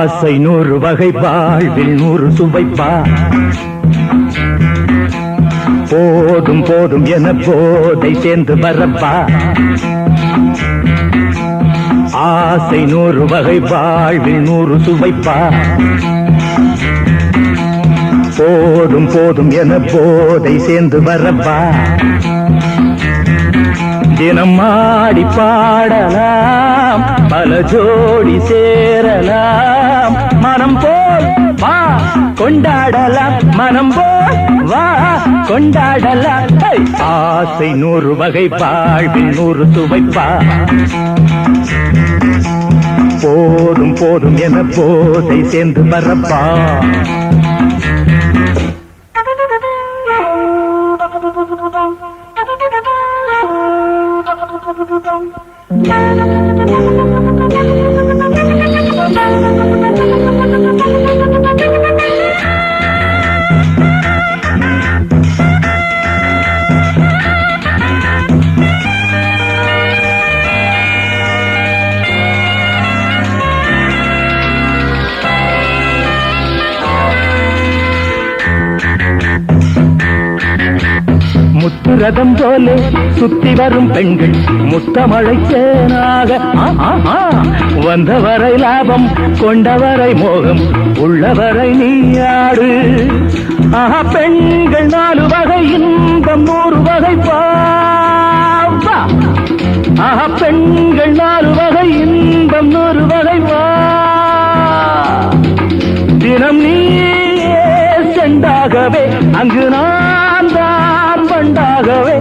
ஆசை 100 வகை வாழ்வில் 100 சுவைப்பா. போதும் போதும் என போதை சேர்ந்து வரப்பா. ஆசை 100 வகை வாழ்வில் 100 சுவைப்பா. போதும் போதும் என போதை சேர்ந்து வரப்பா. தினம் ஆடி பாடலாம், பல ஜோடி சேரலாம். மனம் போல் வா கொண்டாடலாம், மனம் போல் வா கொண்டாடலாம். ஆசை 100 வகை வாழ்வில் 100 சுவைப்பா. போதும் போதும் என போதை சேர்ந்து வரப்பா. முத்துரதம் போலே சுத்தி வரும் பெண்கள் முத்தமழை சேனாக. வந்தவரை லாபம், கொண்டவரை மோகம், உள்ளவரை நீயாடு. பெண்கள் 4 வகை இன்பம் 100 வகை பாவா. பெண்கள் 4 வகை இன்பம் 100 வகை வா. தினம் நீயே செண்டாகவே, அங்கு நான் தான் வண்டாகவே.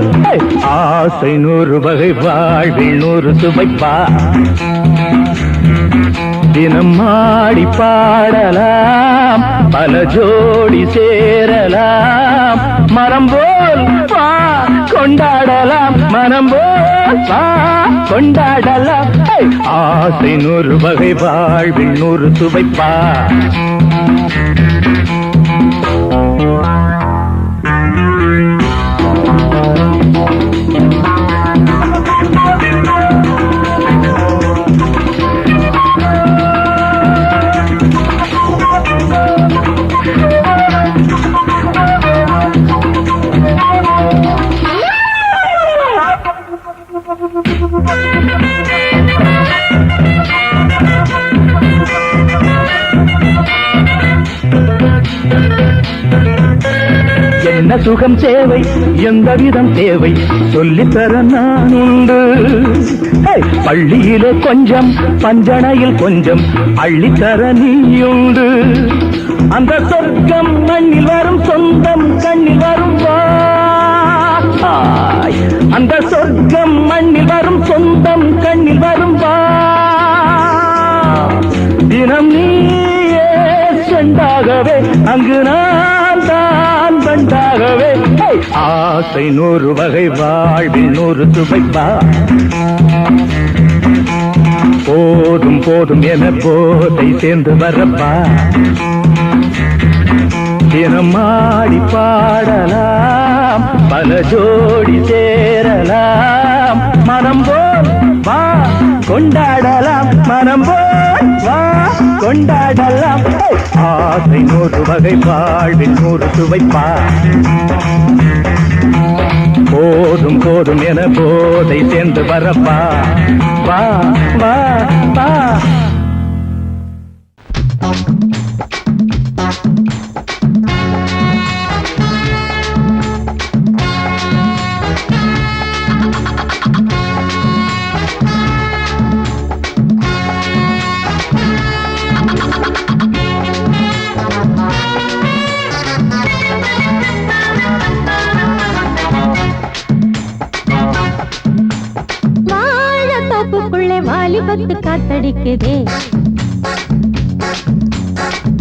ஆசை 100 வகை வாழ்வில் 100 சுவைப்பா. தினம் ஆடி பாடலாம், பல ஜோடி சேரலாம். மரம் போல் வா கொண்டாடலாம், மனம் போல் வா கொண்டாடலாம். ஆசை 100 வகை வாழ்வில் 100 சுவைப்பா. என்ன சுகம் தேவை, எந்த விதம் தேவை, சொல்லித்தர நான் உண்டு. பள்ளியிலே கொஞ்சம், பஞ்சனையில் கொஞ்சம், அள்ளித்தர நீயுண்டு. அந்த சொர்க்கம் மண்ணில் வரும், சொந்தம் கண்ணில் வரும் வா. அந்த சொர்க்கம் மண்ணில் வரும், சொந்தம் கண்ணில் வரும் வா. தினம் நீயே செண்டாகவே, அங்கு நான் தான் வண்டாகவே. ஆசை 100 வகை வாழ்வில் 100 சுவைப்பா. போதும் போதும் என போதை சேர்ந்து வரப்பா. தினம் ஆடி பாடலாம், பல ஜோடி சேரலாம். மனம் போல் வா கொண்டாடலாம், மனம் போல் வா கொண்டாடலாம். ஆசை 100 வகை வாழ்வில் 100 சுவைப்பா. போதும் போதும் என போதை சேர்ந்து வரப்பா. வா வா வா. வாலிபத்து காத்தடிக்குதே,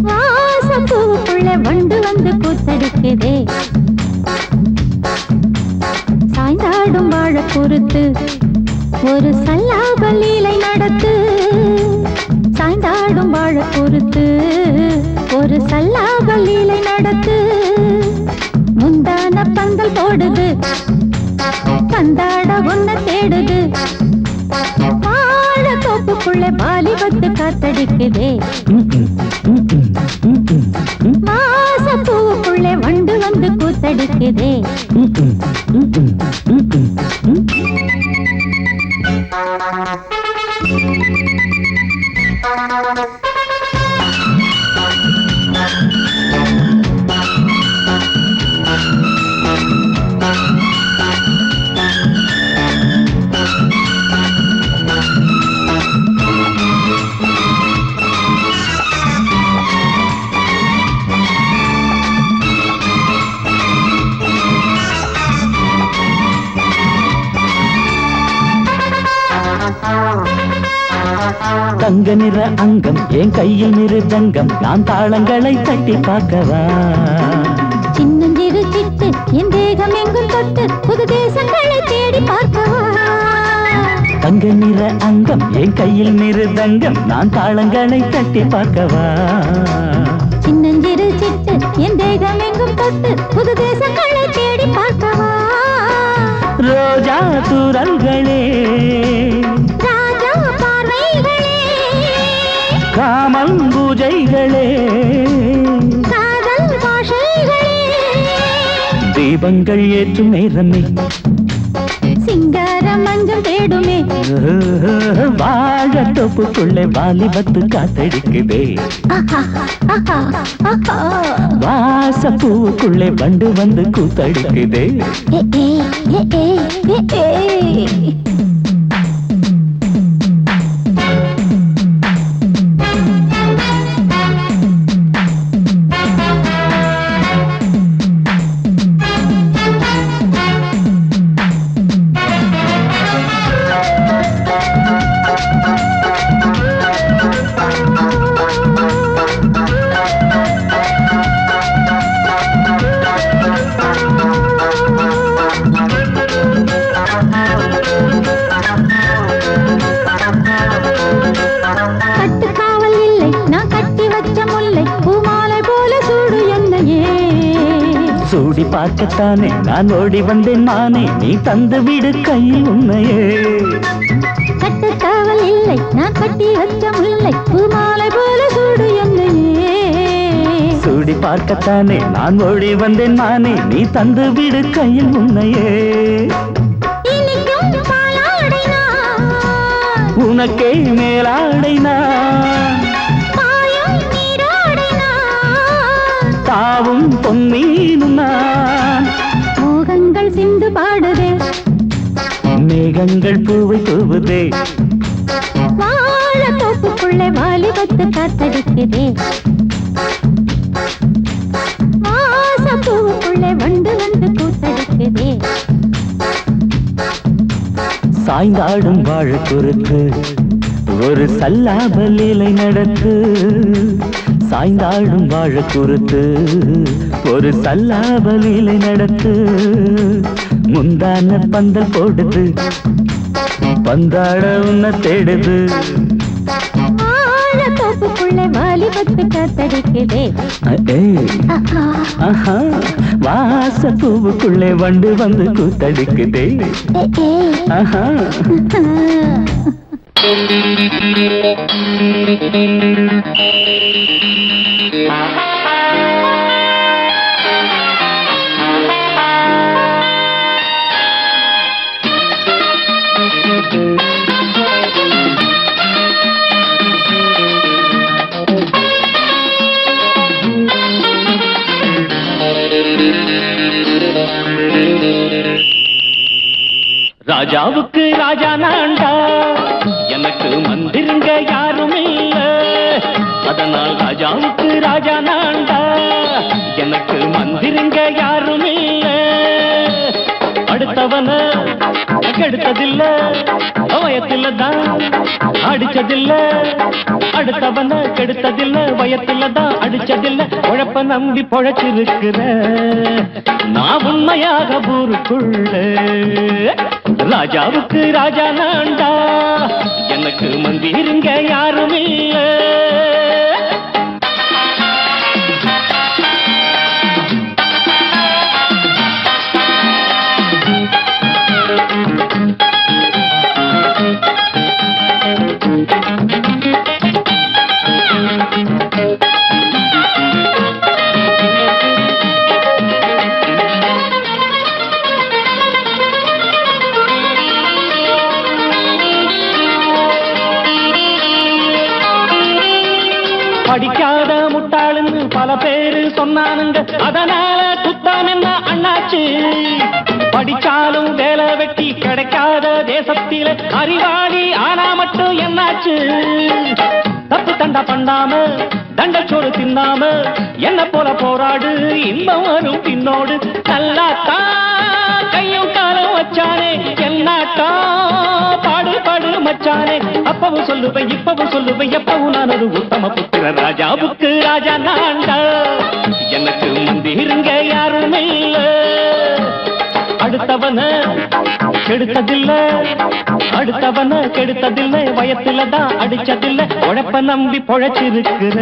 வாசப்பூவுக்குள்ள வண்டு வந்து கூத்தடிக்குதே. சாய்ந்தாடும் வாழ பொறுத்து ஒரு சல்லாப லீலை நடத்து. சாய்ந்தாடும் வாழ பொறுத்து ஒரு சல்லாப லீலை நடத்து. முந்தான பந்தல் போடுது, பந்தாட உன்னை தேடுது. வாழ தோப்புக்குள்ளே வாலிபத்து காத்தடிக்குதே. கூத்தடிக்குதே வாசப்பூவுக்குள்ளே வண்டு வந்து கூத்தடிக்குதே தங்க நிற அங்கம் என் கையில் மிருதங்கம் நான் தாளங்களை தட்டி பார்க்கவா சின்னஞ்சிறு சிட்டு என் தேகம் எங்கும் தொட்டு புது தேசங்களை தேடி பார்க்கவா தங்க நிற அங்கம் என் கையில் மிருதங்கம் நான் தாளங்களை தட்டி பார்க்கவா சின்னஞ்சிறு சிட்டு என் தேகம் எங்கும் தொட்டு புது தேசங்களை தேடி பார்க்கவா ரோஜா தூரல்களே ராஜா பார்வைகளே காமல் பூஜைகளே காதல் பாஷைகளே தீபங்கள் ஏற்றும் நேரமே சிங்கார மஞ்சள் தேடுமே வாழ தொப்புக்குள்ளே வாலிபத்து காத்தடிக்குதே வாசப்பூவுக்குள்ளே வண்டு வந்து கூத்தடிக்குதே கட்டுக்காவல் இல்லை நான் கட்டி வச்ச முல்லை பூமாலை போல சூடு என்னையே சூடி பார்க்கத்தானே நான் ஓடி வந்தேன் நானே நீ தந்து விடு கையில் உண்மையே கட்டுக்காவல் இல்லை நான் கட்டி வச்ச முல்லை பூமாலை போல சூடு என்னையே சூடி பார்க்கத்தானே நான் ஓடி வந்தேன் நானே நீ தந்து விடு கையில் உண்மையே இனிக்கும் பாலாடை நான் உனக்கே மேலாடை நான் பாயும் நீராடை நான் தாவும் பொன்மீனும் நான் மோகங்கள் சிந்து பாடுதே மேகங்கள் பூவை தூவுதே வாழ தோப்புக்குள்ளே வாலிபத்து காத்தடிக்குதே வாசப்பூவுக்குள்ளே வண்டு வந்து கூத்தடிக்குதே சாய்ந்தாடும் வாழ குறுக்கு ஒரு சல்லாப லீலை நடத்து சாய்ந்தாடும் வாழ குறுத்து ஒரு சல்லாப லீலை நடத்து முந்தான பந்தல் போடுது பந்தாட உன்னை தேடுது வாழ தோப்புக்குள்ளே வாலிபத்து காத்தடிக்குதே ஆஹா வாசப்பூவுக்குள்ளே வண்டு வந்து கூத்தடிக்குதே ஆஹா ராஜாவுக்கு ராஜா நான்டா எனக்கு மந்திருங்க யாரும் இல்ல அதனால் ராஜாவுக்கு ராஜா நான்டா எனக்கு மந்திருங்க யாரும் இல்ல அடுத்தவன கெடுத்ததில்ல வயத்துல தான் அடிச்சதில்ல அடுத்தவன கெடுத்ததில்ல வயத்துல தான் அடிச்சதில்ல உழப்ப நம்பி பொழைச்சிருக்கிற நான் உண்மையாக ஊருக்குள்ள ராஜாவுக்கு ராஜா நான்டா எனக்கு மந்திருங்க யாரும் இல்ல படிக்காத முட்டாளுன்னு பல பேரு சொன்னானுங்க, அதனால குத்தம் என்ன அண்ணாச்சு? படிச்சாலும் வேலை வெட்டி கிடைக்காத தேசத்தில அறிவாளி ஆனா மட்டும் என்னாச்சு? தப்பு தண்டா பண்ணாம தண்டச்சோறு தின்னாம என்ன போல போராடு, இன்பம் வரும் பின்னோடு. நல்லாத்தா கையும் காலம் வச்சானே, என்னாட்டா பாடு பாடு மச்சானே. அப்பவும் சொல்லுவேன் இப்பவும் சொல்லுவேன், எப்பவும் நான் ஒரு உத்தம புத்திர. ராஜாவுக்கு ராஜா நான்டா, எனக்கு முந்திருங்க யாரும் இல்ல. அடுத்தவன கெடுத்ததில்ல, அடுத்தவன கெடுத்ததில்ல, வயத்துல தான் அடிச்சதில்ல. உழைப்ப நம்பி பொழைச்சிருக்கிற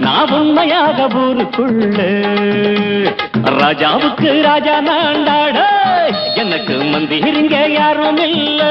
நான் உண்மையாக ஊருக்குள்ள. ராஜாவுக்கு ராஜா நான்டாட, எனக்கு மந்திரிங்க யாரும் இல்ல.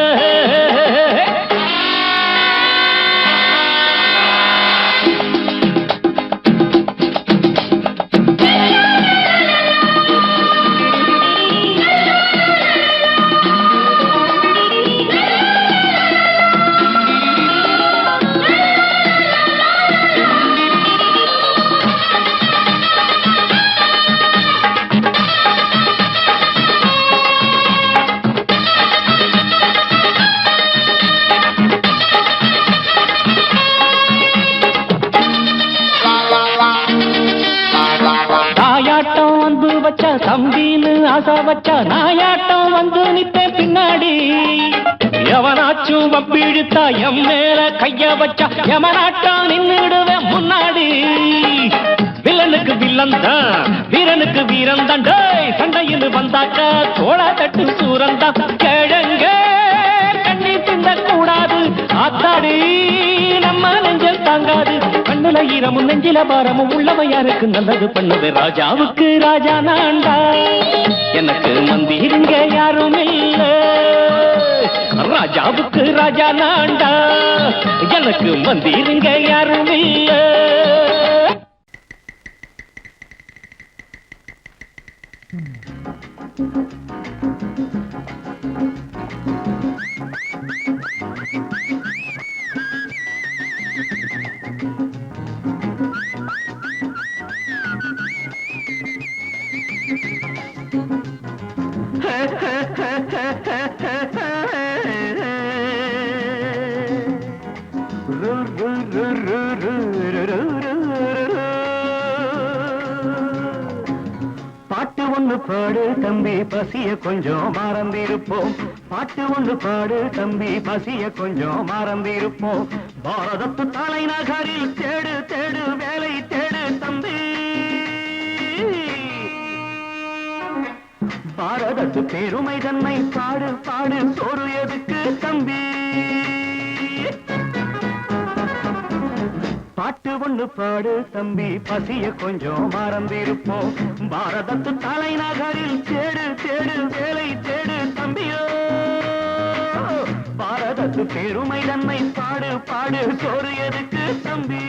தம்பின்னு ஆசா வச்சா நாயாட்டம் வந்து நிப்பேன் பின்னாடி. எவனாச்சும் வப்பிழுத்தா எம் மேல கைய வச்சா எவனாட்டம் நின்னுடுவேன் முன்னாடி. வில்லனுக்கு வில்லன் தான், வீரனுக்கு வீரன் தான். சண்டையில் வந்தாக்கா தோளா தட்டு சூரன் தான். கிழங்க கண்ணி திந்த கூடாது, ஆத்தாடி நம்ம நெஞ்சல் தாங்காது. கண்ணுல ஈரமும் நெஞ்சில பாரமும் உள்ளவ யாருக்கு நல்லது பண்ணுது. ராஜாவுக்கு ராஜா நான்டா, எனக்கு மந்திருங்க யாரும் இல்ல. ராஜாவுக்கு ராஜா நான்டா, எனக்கு மந்திருங்க யாரும் இல்ல. பாட்டு ஒண்ணு பாடு தம்பி, பசிய கொஞ்சம் மறந்திருப்போம். பாட்டு ஒண்ணு பாடு தம்பி, பசிய கொஞ்சம் மறந்திருப்போம். பாரதத்து தலைநகரில் தேடு தேடு வேலை தேடு தம்பி. பாரதத்து பெருமை தன்னை பாடு பாடு, சோறு எதுக்கு தம்பி? பாட்டு ஒண்ணு பாடு தம்பி, பசிய கொஞ்சம் மறந்திருப்போம். பாரதத்து தலைநகரில் தேடு தேடு வேலை தேடு தம்பியோ. பாரதத்து பெருமை தன்னை பாடு பாடு, சோறு எதுக்கு தம்பி?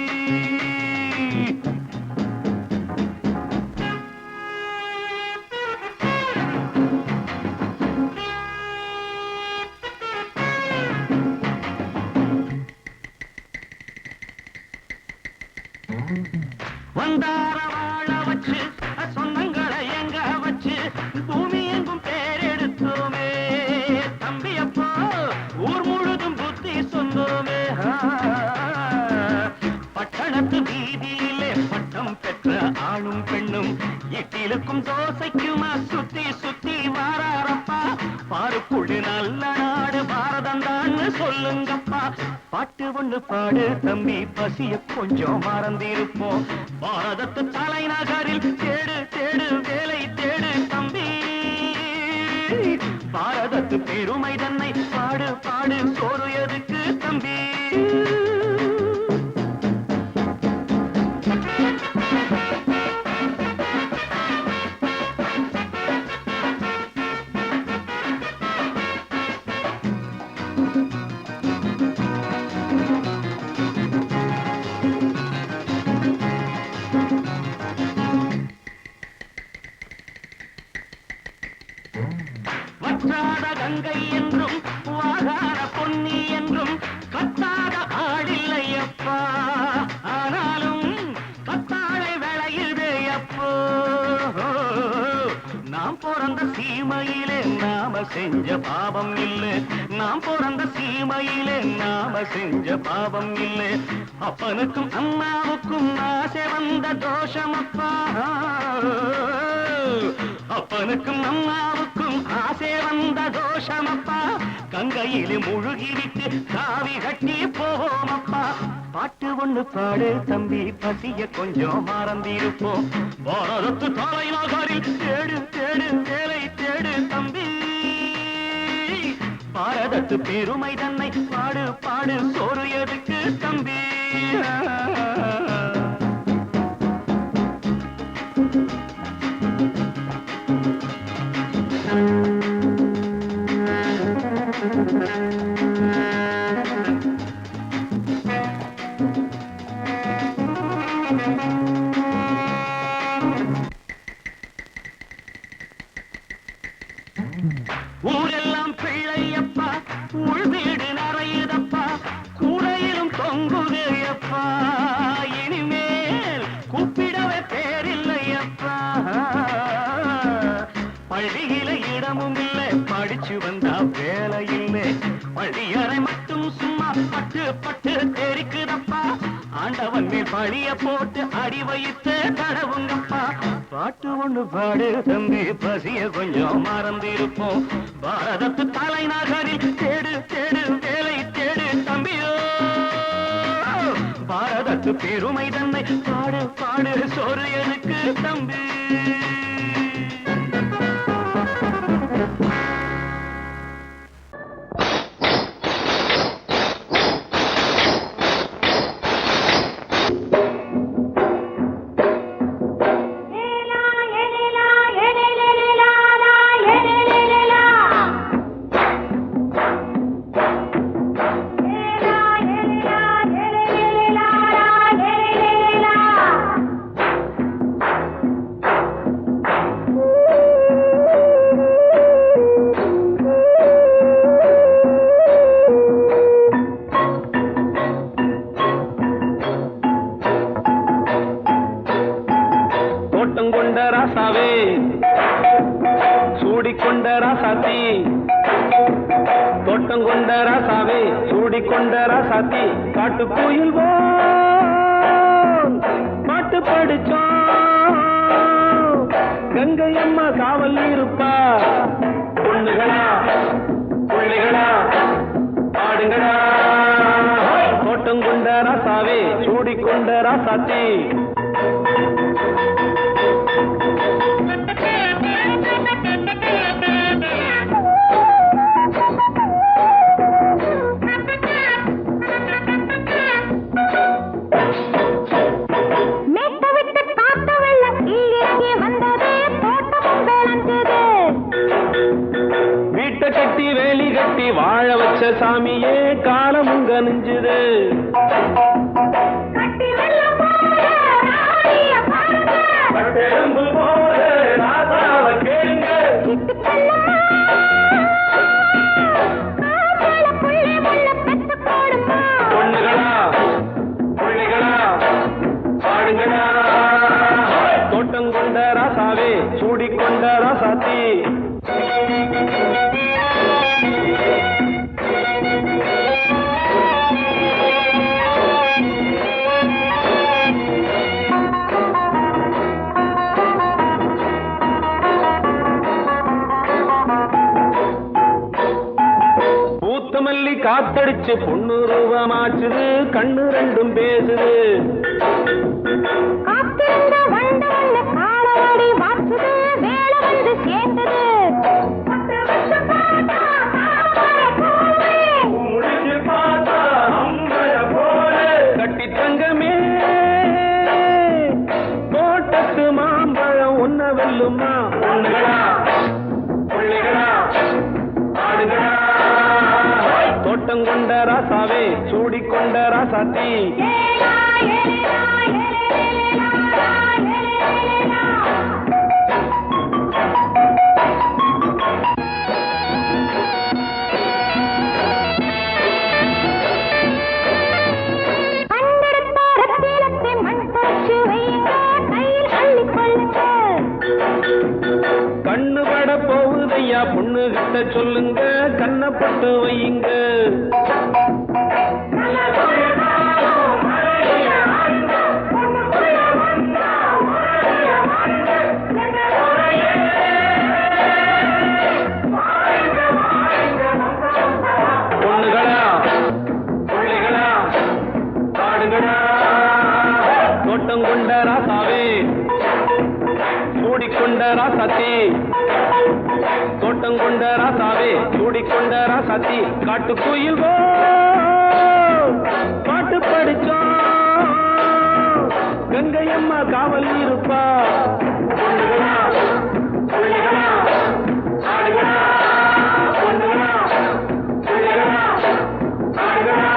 வந்தார வாழ வச்சு சொந்தங்களை எங்க வச்சு பூமி எங்கும் பேரெடுத்தோமே தம்பியப்போ. ஊர் முழுதும் புத்தி சொன்னோமே. பட்டணத்து வீதியிலே பட்டம் பெற்ற ஆணும் பெண்ணும் இட்டிலுக்கும் தோசைக்குமா சுத்தி சுத்தி வாராரப்பா. பாருக்குழு நல்ல நாடு பாரதம் தான் சொல்லுங்கப்பா. பாட்டு ஒண்ணு பாடு தம்பி, பசிய கொஞ்சம் மறந்திருப்போம். பாரதத்து தலைநகரில் தேடு தேடு வேலை தேடு தம்பி. பாரதத்து பெருமை தன்னை பாடு பாடு, சோறு எதுக்கு தம்பி? வற்றாத கங்கை என்றும் வாகார பொன்னி என்றும் கத்தாத செஞ்ச பாவம் இல்லை, நாம் பிறந்த சீமையிலே நாம செஞ்ச பாவம் இல்லை. அப்பனுக்கும் அம்மாவுக்கும் ஆசை வந்த தோஷமப்பா, அப்பனுக்கும் அம்மாவுக்கும் ஆசை வந்த தோஷமப்பா. கங்கையிலே முழுகிவிட்டு காவி கட்டி போவோமப்பா. பாட்டு ஒண்ணு பாடு தம்பி, பசிய கொஞ்சம் மறந்திருப்போம். பாரதத்து தலைநகரில் தேடு தேடு வேலை தேடு தம்பி. பாரதத்து பெருமை தன்னை பாடு பாடு, சோறு எதுக்கு தம்பி. ஊரெல்லாம் பிள்ளையப்பா, உள் வீடு நிறையுதப்பா, கூரையிலும் தொங்குகையப்பா. இனிமேல் கூப்பிடவே பேரில்லையப்பா. பள்ளியில இடமும் இல்லை, படிச்சு வந்தா வேலை இல்லை. பள்ளியறை மட்டும் சும்மா பட்டு பட்டு தெரிக்குதப்பா. ஆண்டவன் மேல் பழிய போட்டு அடி வைத்து தடவுங்கப்பா. பாட்டு ஒண்ணு பாடு தம்பி, பசிய கொஞ்சம் மறந்திருப்போம். பாரதத்து தலைநகரில் தேடு தேடு வேலை தேடு தம்பியோ. பாரதத்து பெருமை தன்னை பாடு பாடு, சோறு எதுக்கு தம்பி. சூடிக்கொண்ட ராசாத்தி, தோட்டம் கொண்ட ராசாவே, சூடிக்கொண்ட ராசாத்தி. காட்டு கோயில் பாட்டு படிச்சோம், கங்கை அம்மா காவல் இருப்பா. பொண்ணுகளா பிள்ளைகளா பாடுங்களா. தோட்டம் கொண்ட ராசாவே, சூடிக்கொண்ட ராசாத்தி. கட்டி வேலி கட்டி வாழ வச்ச சாமியே காலமுங்க நெஞ்சுது. பொண்ணுகளா பிள்ளைகளா பாடுங்களா. தோட்டம் கொண்ட ராசாவே, சூடிக்கொண்ட ராசாத்தி. மல்லி காத்தடிச்சு பொண்ணு ரூபமாச்சுது, கண்ணு ரெண்டும் பேசுது. கட்டி தங்கமே தோட்டத்து மாம்பழம் ஒன்ன வெல்லுமா. பொண்ணுகளா பிள்ளைகளா ஆடுகளா. தோட்டம் கொண்ட ராசாவே, சூடிக்கொண்ட ராசாத்தி. கண்ணு பட போகுதையா பொண்ணு கிட்ட சொல்ல பாட்டு வையுங்க. பொண்ணுகளா பிள்ளைகளா பாடுங்களா தோட்டம் கொண்ட ராசாவே சூடிக்கொண்ட ராசாத்தி தோட்டம் கொண்ட ராசாவே சூடிக்கொண்ட ராசாத்தி காட்டு கோயில் பாட்டு படிச்சோம் கங்கை அம்மா காவல் இருப்பா. பொண்ணுகளா பிள்ளைகளா பாடுங்களா பொண்ணுகளா பிள்ளைகளா பாடுங்களா.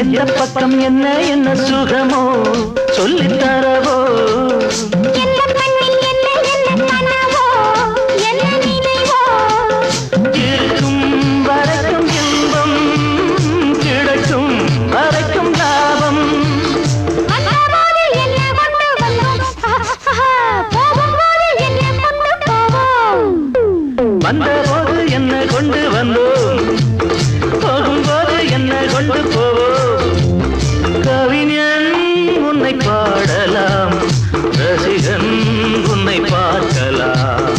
எந்த பக்கம் என்ன என்ன சுகமோ சொல்லித் தரவோ இருக்கும் வரைக்கும் இன்பம் கிடைக்கும் வரைக்கும் லாபம். வந்தபோது என்ன கொண்டு வந்தோம் போகும்போது என்ன கொண்டு போவோம். கவிஞன் உன்னை பாடலாம் ரசிகன் உன்னை பார்க்கலாம்.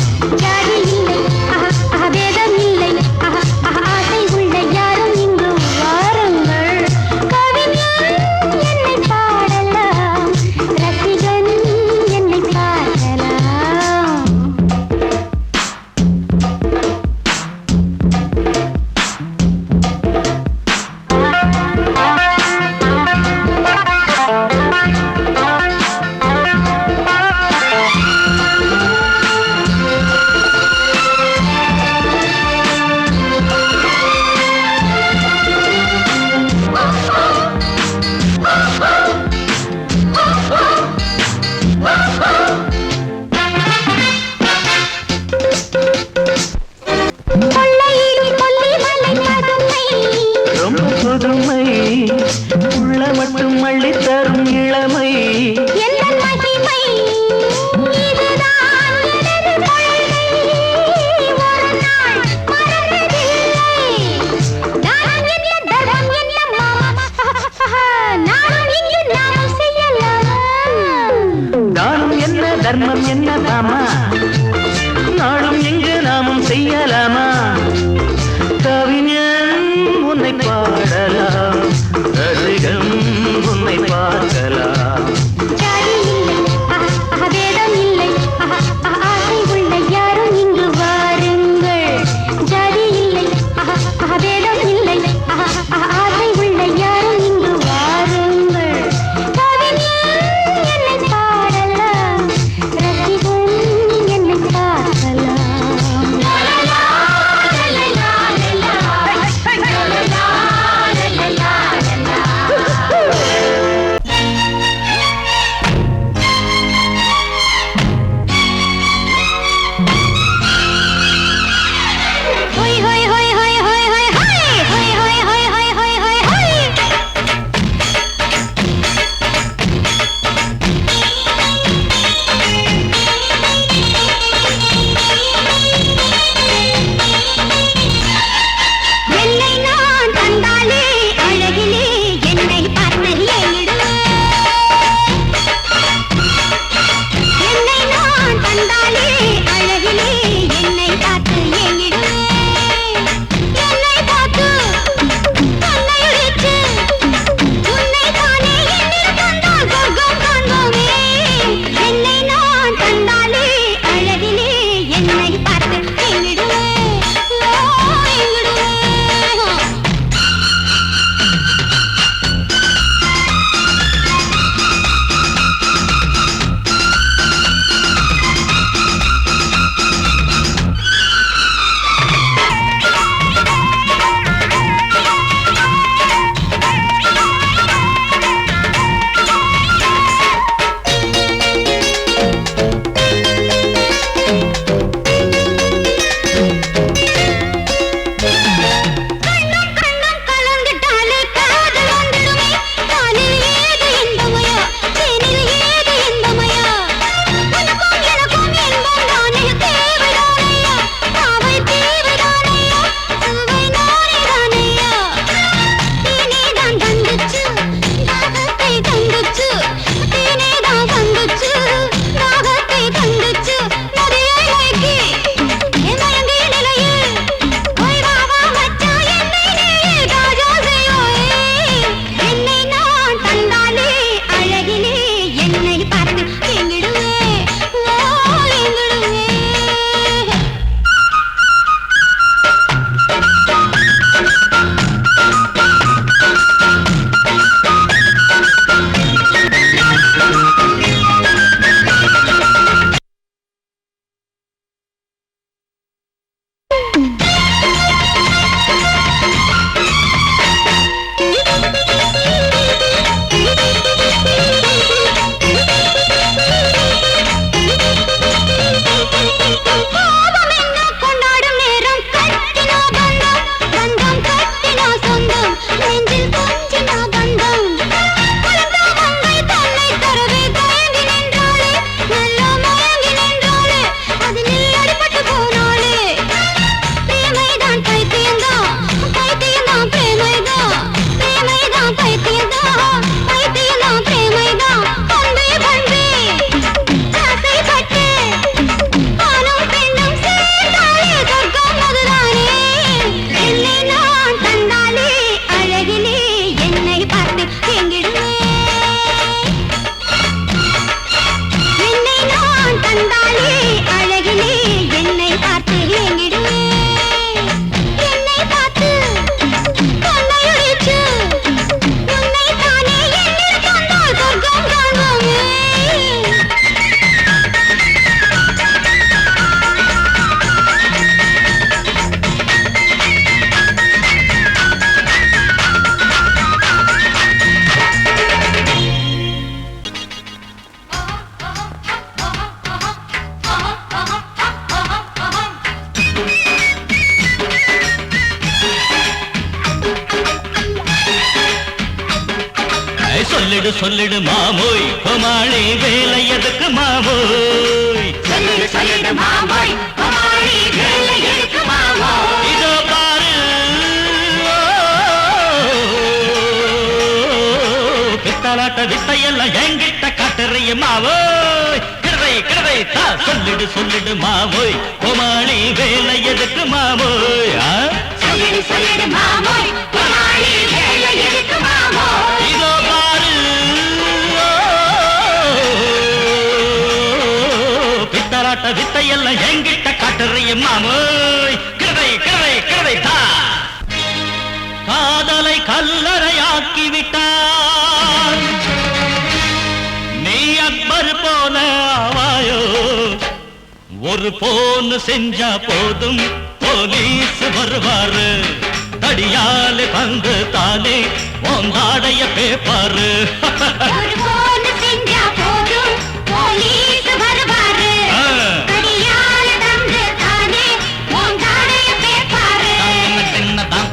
புதுமை உள்ள மட்டும் அள்ளி தரும் இளமை தானம் என்ன தர்மம் என்ன தாமா நாளும் எங்கு நாமும் செய்யலாமா. கவிஞன் உன்னை பாடலாம் ரசிகன் உன்னை பார்க்கலாம். ஆசை உள்ள யாரும் இங்கு வாருங்கள். சொல்லிடு சொல்லிடு மாமோய் கோமாளி வேலை எதுக்கு மாமோய் சொல்லிடு சொல்லிடு மாமோய் கோமாளி வேலை எதுக்கு மாமோய் இதோ பாரு பித்தலாட்ட வித்தையெல்லாம் என்கிட்ட காட்டுறிய மாவோய் கிடவை கிடவை தா சொல்லிடு சொல்லிடு மாவோய் கோமாளி வேலை எதுக்கு மாவோய் சொல்லிடு சொல்லிடு மாமோய் கோமாளி வேலை எதுக்கு மாமோய் இதோ பாரு பித்தலாட்ட வித்தையெல்லாம் என்கிட்ட காட்டுறிய மாமோய் கிடவை கிடவை கிடவை தா காதலை கல்லறையாக்கி விட்டார் நீ அக்பர் போல ஆவாயோ ஒரு போன் செஞ்சா போதும் போலீஸ் வருவாரு தடியாலே பந்து தானே உங்காடைய பேப்பாரு ஒரு போன் செஞ்சா போதும் போலீஸ் வருவாரு தடியாலே பந்து தானே உங்காடைய பேப்பாரு சின்னதான்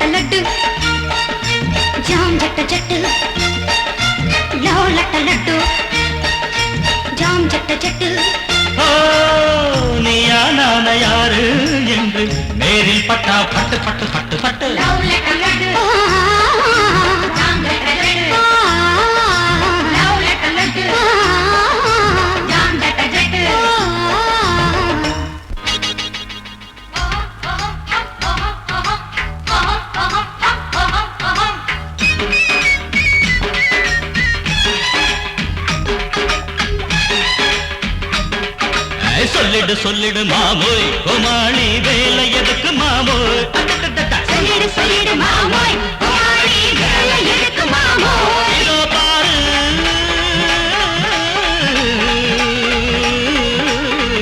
लड्डू जाम जट जट लो लट लड्डू जाम जट जट நீயா நான யாரு என்று நேரில் பட்டா பட்டு பட்டு பட்டு பட்டு लो लट लड्डू जाम जट जट लो लट लड्डू जाम जट जट சொல்லிடு சொல்லிடு மாமோய் கோமாளி வேலை எதுக்கு மாமோய் சொல்லிடு சொல்லிடு மாமோய் கோமாளி வேலை எதுக்கு மாமோய் இதோ பாரு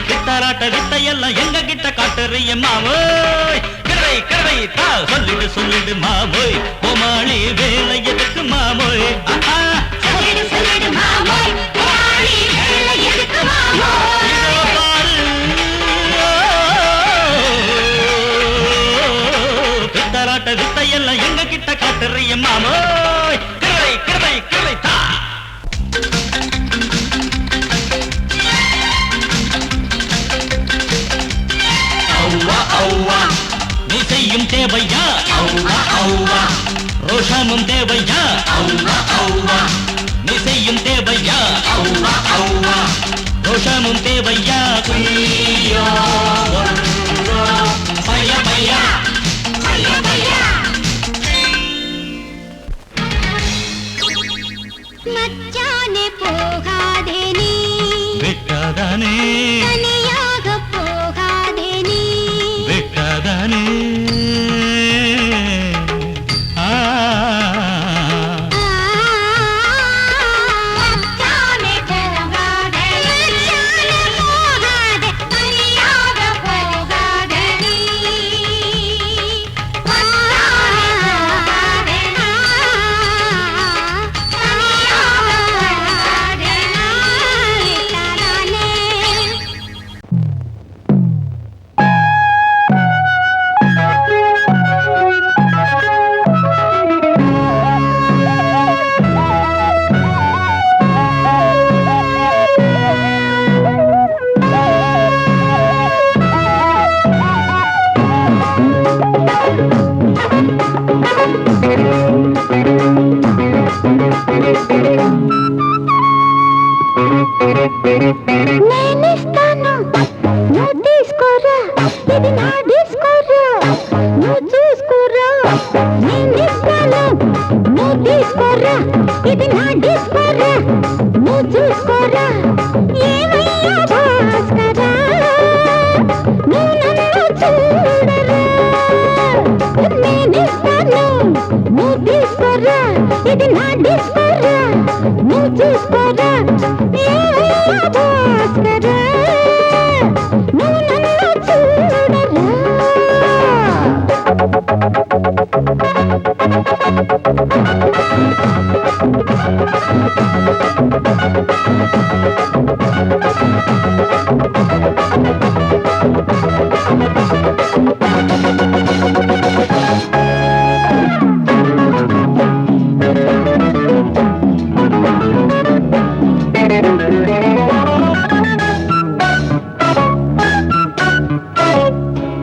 பித்தராட்ட வித்தையெல்லாம் எங்க கிட்ட காட்டுறிய மாமோய் கிடவை கிடவை தா சொல்லிடு சொல்லிடு மாமோய் கோமாளி வேலை எதுக்கு மாமோய் சொல்லிடு சொல்லிடு மாமோய் கோமாளி வேலை எதுக்கு மாமோய் பித்தராட்ட வித்தையெல்லாம் எங்க கிட்ட காட்டுறிய மாமோய் கிடவை கிடவை கிடவை தா ஔவா ஔவா நீ செய்யும் தேவையா ஔவா ஔவா ரோஷமும் தேவையா ஔவா ஔவா நீ செய்யும் தேவையா ஔவா ஔவா ரோஷமும் தேவையா குய்யோ பையா பையா பையா பையா மச்சானே போகாதே நீ விட்டாதானே தனியாக போகாதே நீ விட்டாதானே மச்சானே போகாதே மச்சானே போகாதே தனியாக போகாதே நீ மச்சானே போகாதே தனியாக போகாதே விட்டாதானே నేనిస్తాను నువ్వు తీసుకోరా ఇది నా డిస్కోరా నువ్వు చూసుకోరా నేనిస్తాను నువ్వు తీసుకోరా ఇది నా డిస్కోరా నువ్వు చూసుకోరా ఏమయ్యా భాస్కరా నువ్వు నన్ను చూడరా నేనిస్తాను నువ్వు తీసుకోరా ఇది నా డిస్కోరా నువ్వు చూసుకోరా ఏమయ్యా భాస్కరా నువ్వు నన్ను చూడరా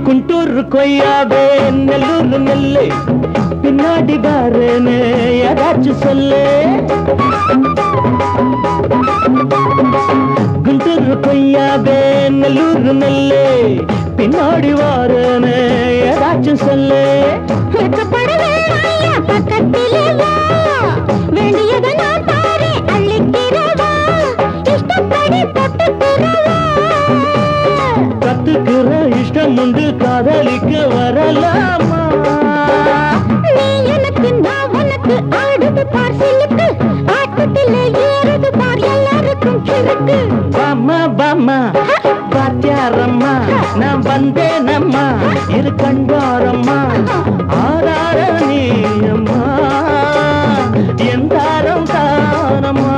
குண்டூர் கொய்யாவே நெல்லூர் நெல்லு பின்னாடி பாருன்னு ஏதாச்சும் சொல்லு குண்டூர் கொய்யாவே நெல்லூர் நெல்லு பின்னாடி வாருன்னு ஏதாச்சும் சொல்லு பக்கத்திலே வா வேண்டியதை நான் தாரே அள்ளிக்கிறவா இஷ்டப்படி தொட்டுக்கிறவா கத்துக்கிற இஷ்டம் உண்டு காதலிக்க வரலாமா நீ எனக்கு நான் உனக்கு ஆடுது பார் சிலுக்கு ஆட்டத்திலே ஏறுது பார் எல்லாருக்கும் கிழக்கு பாமா பாமா பாத்தியாரம்மா நான் வந்தேனம்மா இரு கண்டாரம்மா ஆரார நீ அம்மா எந்தாரம் தானம்மா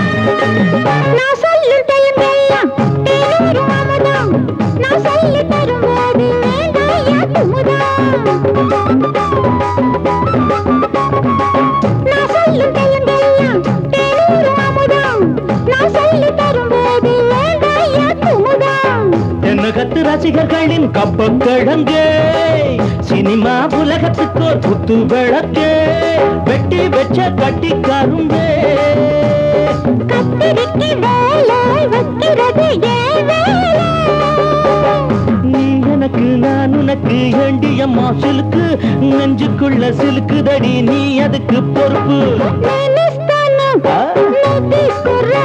நான் சொல்லும் தெலுங்கெல்லாம் தேனூரும் அமுதம் நான் சொல்லி தரும்போது வேண்டாயா குமுதம் நான் சொல்லும் தெலுங்கெல்லாம் தேனூரும் அமுதம் நான் சொல்லி தரும்போது வேண்டாயா குமுதம் என்ன கத்து ரசிகர்களின் கப்பக்கிழங்கே சினிமா உலகத்துக்கு ஒரு புத்து விளக்கே வெட்டி வச்ச கட்டி கரும்பே கத்திரிக்கு வேலை வைக்கிறது ஏன் வேலை நீ எனக்கு நான் உனக்கு ஏண்டியம்மா சிலுக்கு நெஞ்சுக்குள்ள சிலுக்குதடி நீ அதுக்கு பொறுப்பு నేనిస్తాను నువ్వు తీసుకురా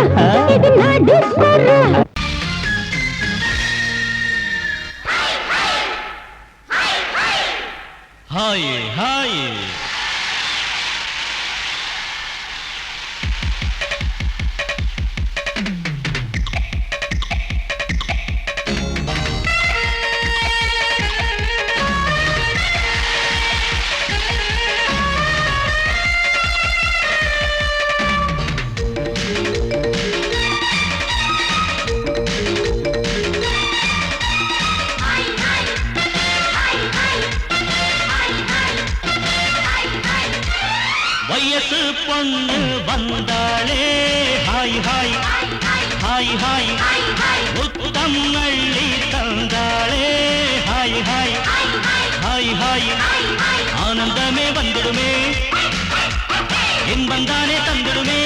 ఇది నా డిస్కురా ஹாய் ஹாய் வயசு பொண்ணு வந்தாளே ஹாய் ஹாய் ஹாய் ஹாய் முத்தம் அள்ளி தந்தாளே ஹாய் ஹாய் ஹாய் ஹாய் ஆனந்தமே வந்துடுமே இன்பந்தானே தந்துடுமே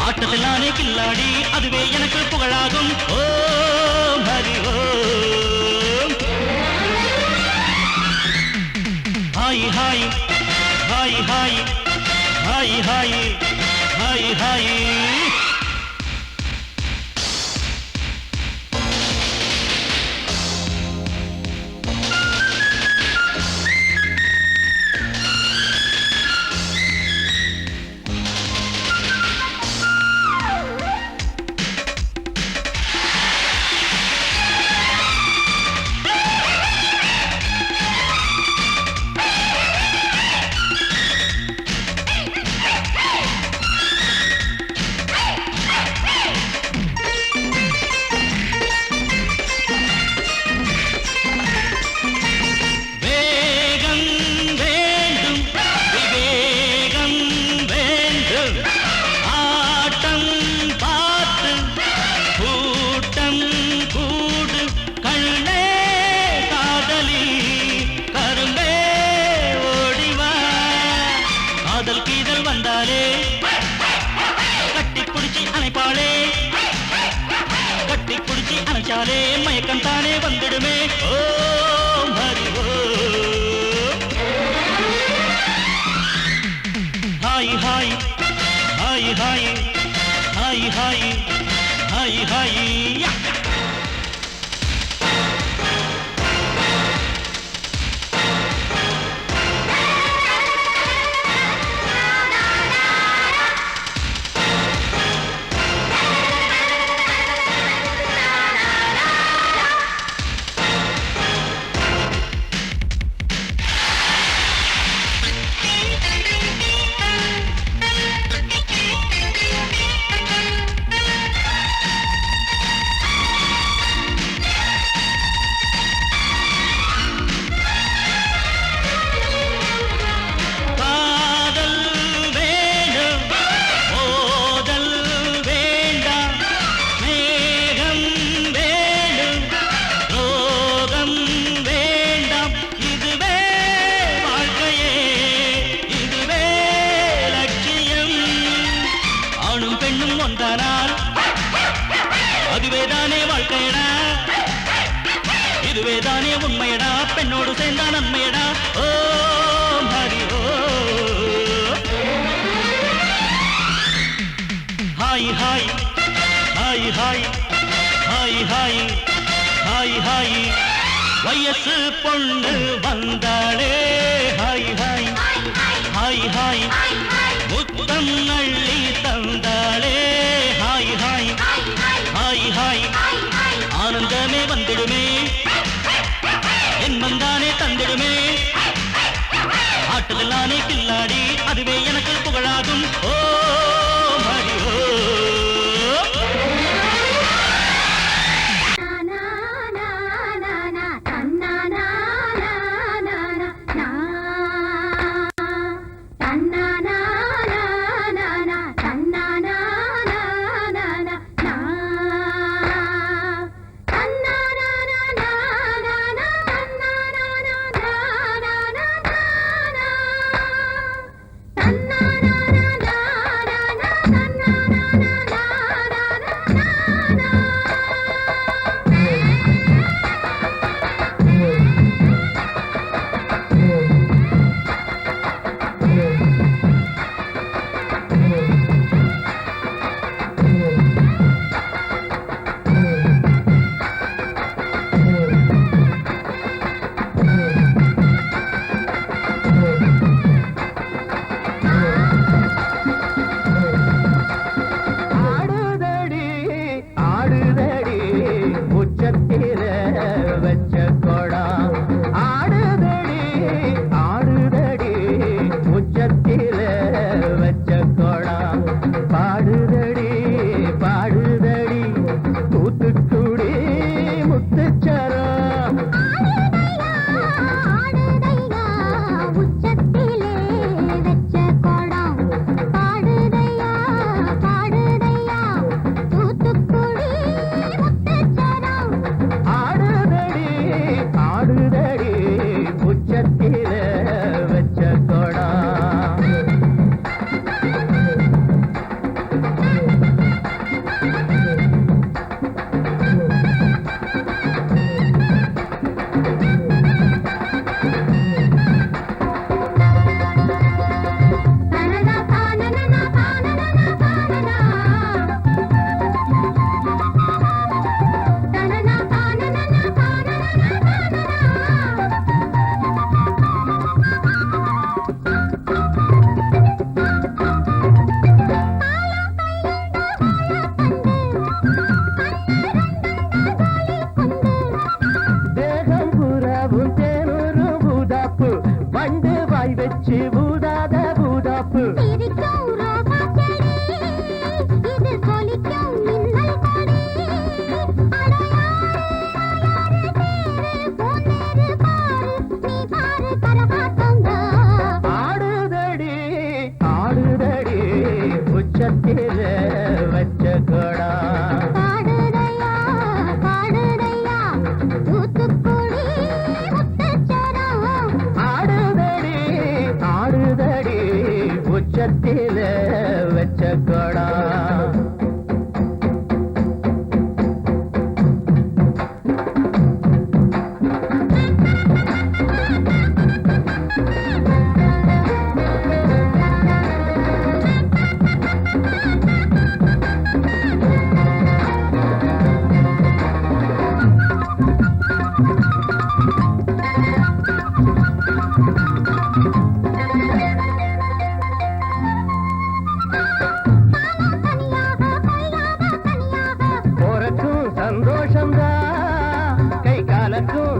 ஆட்டத்திலானே கில்லாடி அதுவே எனக்கு புகழாகும் Om Hari Om hi hi hi hi hi hi hi hi நினைச்சாலே மயக்கம் தானே வந்துடுமே. Om Hari Om. Hi hi hi hi hi hi hi hi hi அதுவேதானே வாழ்க்கையடா இதுவேதானே உண்மையடா பெண்ணோடு சேர்ந்தா நன்மையடா ஓ ஹரி ஓ hi hi hi hi hi hi hi hi வயசு பொண்ணு வந்தாளே ஹாய் ஹாய் ஹாய் ஹாய் முத்தம் அள்ளி தந்தாளே ஹாய் ஹாய் ஹாய் ஹாய் ஆனந்தமே வந்திடுமே என் வந்தானே தந்திடுமே ஆட்டத்தில் நானே கில்லாடி அதுவே எனக்கு புகழாகும் ஓ ஹரி ஓ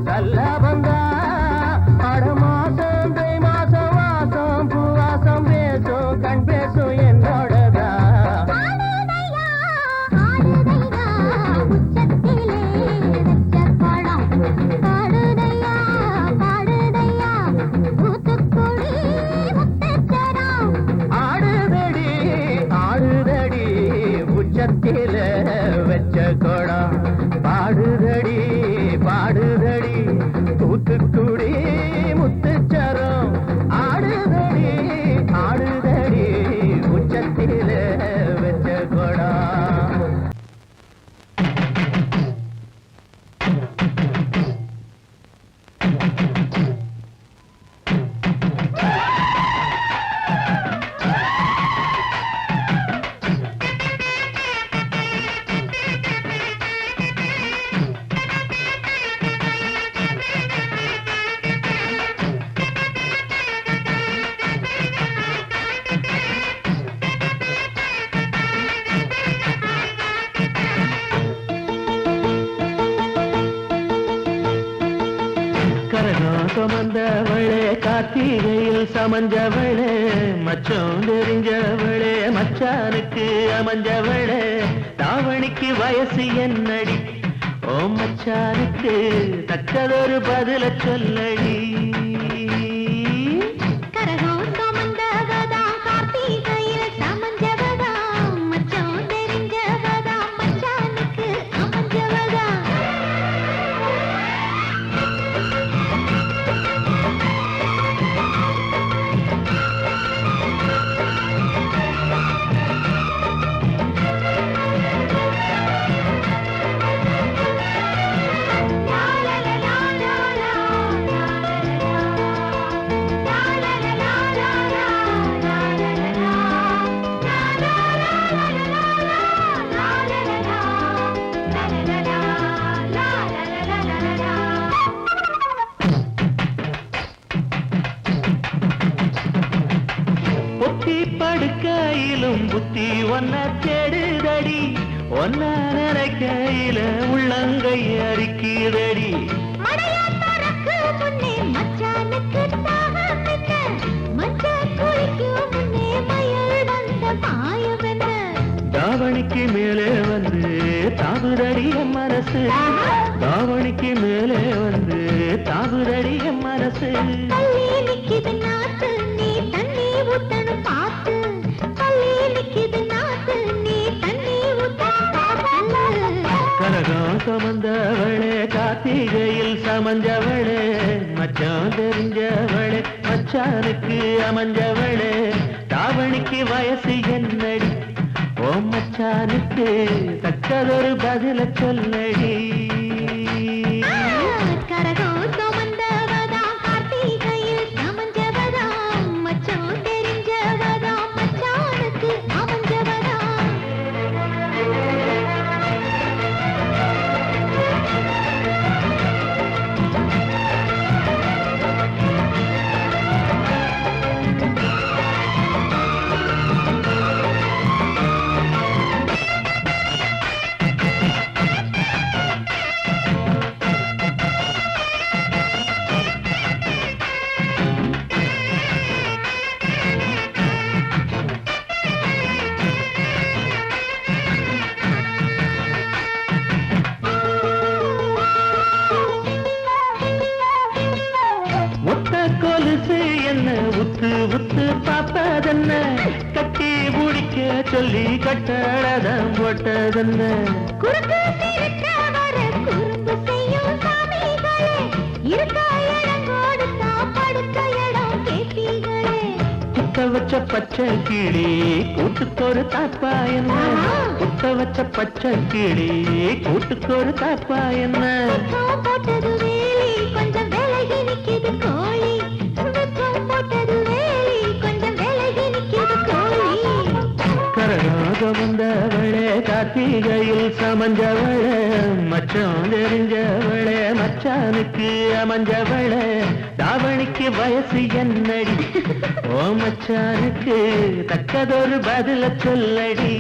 நல்ல வந்தா அட மாசம் தை மாசம் வாசம் பூவாசம் பேசும் கண் பேசும் என்னோடதா ஆடுதடி ஆடுதடி உச்சத்தில வச்ச கோடம் பாடுதடி பாடுதடி தூத்துக்குடி முத்துச்சரம் ஆடுதடி ஆடுதடி உச்சத்தில வச்ச கோடம் சுமந்தவளே கார்த்திகையில் சமஞ்சவளே மச்சம் தெரிஞ்சவளே மச்சானுக்கு அமைஞ்சவளே தாவணிக்கு வயசு என்னடி ஓ மச்சானுக்கு தக்கதொரு பதில சொல்லடி படுக்கையிலும் புத்தி ஒன்ன தேடுதடி ஒன்ன நினைக்கையில உள்ளங்கை அரிக்கிறடி தாவணிக்கு மேலே வந்து தாவுதடி மனசு தாவணிக்கு மேலே வந்து தாவுதடி மனசு கரகம் சுமந்தவளே கார்த்திகையில் சமஞ்சவளே மச்சான் தெரிஞ்சவளே மச்சானுக்கு அமைஞ்சவளே தாவணிக்கு வயசு என்னடி ஓ மச்சானுக்கு தக்கதொரு பதில சொல்லடி என்ன உத்து உத்து பாப்பதென்ன கட்டி முடிக்க சொல்லி கட்டழதம் போட்டதென்ன குத்த வச்ச பச்சை கிளி கூட்டுக்கொரு தாப்பா என்ன குத்த வச்ச பச்சை கிளி கூட்டுக்கொரு தாப்பா என்ன கொஞ்சம் விலகி நிக்குது கோழி கரகாக வந்தவளே கார்த்திகையில் சமஞ்சவளே மச்சான் தெரிஞ்சவளே மச்சானுக்கு அமைஞ்சவளே தாவணிக்கு வயசு என்னடி ஓ மச்சானுக்கு தக்கதொரு பதில சொல்லடி